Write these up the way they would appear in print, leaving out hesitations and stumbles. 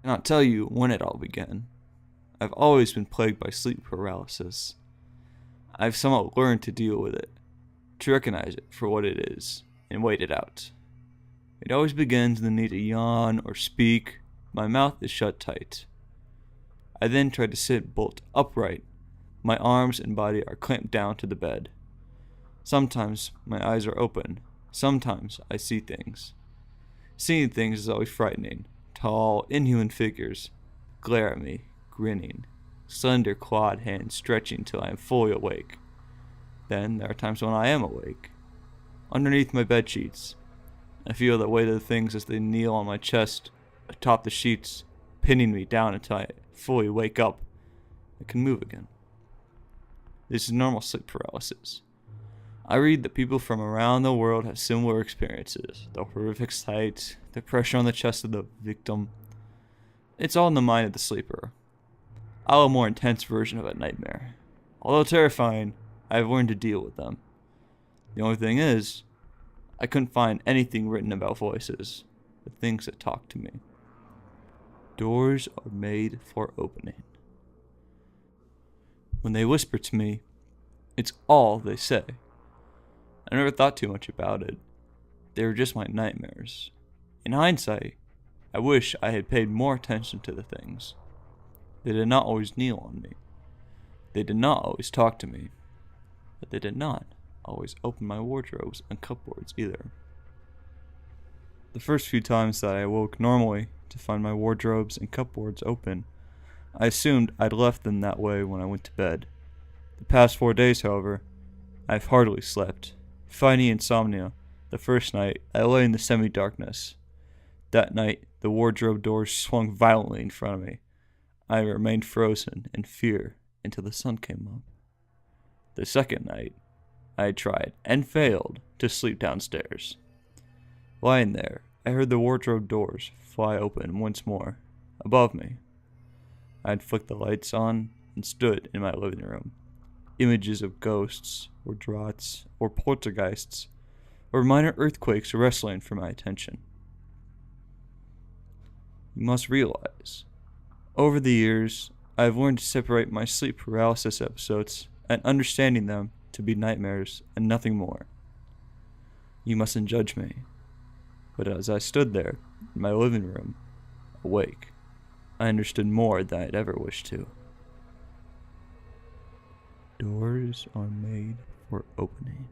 cannot tell you when it all began. I've always been plagued by sleep paralysis. I've somewhat learned to deal with it, to recognize it for what it is, and wait it out. It always begins in the need to yawn or speak. My mouth is shut tight. I then try to sit bolt upright. My arms and body are clamped down to the bed. Sometimes my eyes are open. Sometimes I see things. Seeing things is always frightening. Tall, inhuman figures glare at me, grinning. Slender clawed hands stretching till I am fully awake. Then there are times when I am awake. Underneath my bed sheets, I feel the weight of the things as they kneel on my chest, atop the sheets, pinning me down until I fully wake up and can move again. This is normal sleep paralysis. I read that people from around the world have similar experiences. The horrific sight, the pressure on the chest of the victim. It's all in the mind of the sleeper. I have a more intense version of a nightmare. Although terrifying, I have learned to deal with them. The only thing is, I couldn't find anything written about voices, the things that talk to me. Doors are made for opening. When they whisper to me, it's all they say. I never thought too much about it. They were just my nightmares. In hindsight, I wish I had paid more attention to the things. They did not always kneel on me. They did not always talk to me. But they did not always open my wardrobes and cupboards either. The first few times that I awoke normally to find my wardrobes and cupboards open, I assumed I'd left them that way when I went to bed. The past 4 days, however, I've hardly slept. Fighting insomnia, the first night I lay in the semi-darkness. That night, the wardrobe doors swung violently in front of me. I remained frozen in fear until the sun came up. The second night, I tried, and failed, to sleep downstairs. Lying there, I heard the wardrobe doors fly open once more, above me. I had flicked the lights on and stood in my living room. Images of ghosts, or draughts, or poltergeists, or minor earthquakes wrestling for my attention. You must realize, over the years, I have learned to separate my sleep paralysis episodes and understanding them to be nightmares and nothing more. You mustn't judge me, but as I stood there in my living room, awake, I understood more than I'd ever wished to. Doors are made for opening.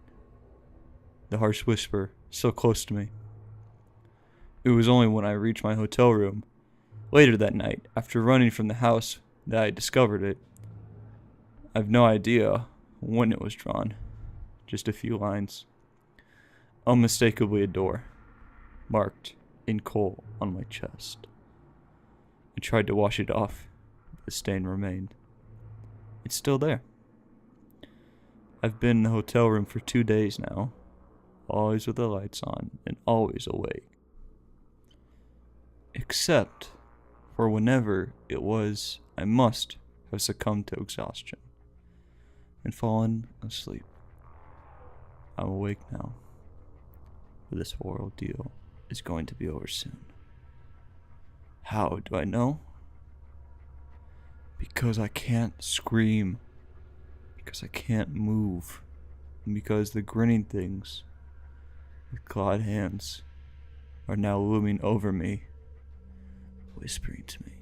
The harsh whisper, so close to me. It was only when I reached my hotel room, later that night, after running from the house, that I discovered it. I've no idea when it was drawn. Just a few lines. Unmistakably a door, marked in coal on my chest. I tried to wash it off, but the stain remained. It's still there. I've been in the hotel room for 2 days now, always with the lights on and always awake. Except for whenever it was I must have succumbed to exhaustion and fallen asleep. I'm awake now, but this whole ordeal is going to be over soon. How do I know? Because I can't scream. Because I can't move. And because the grinning things with clawed hands are now looming over me, whispering to me.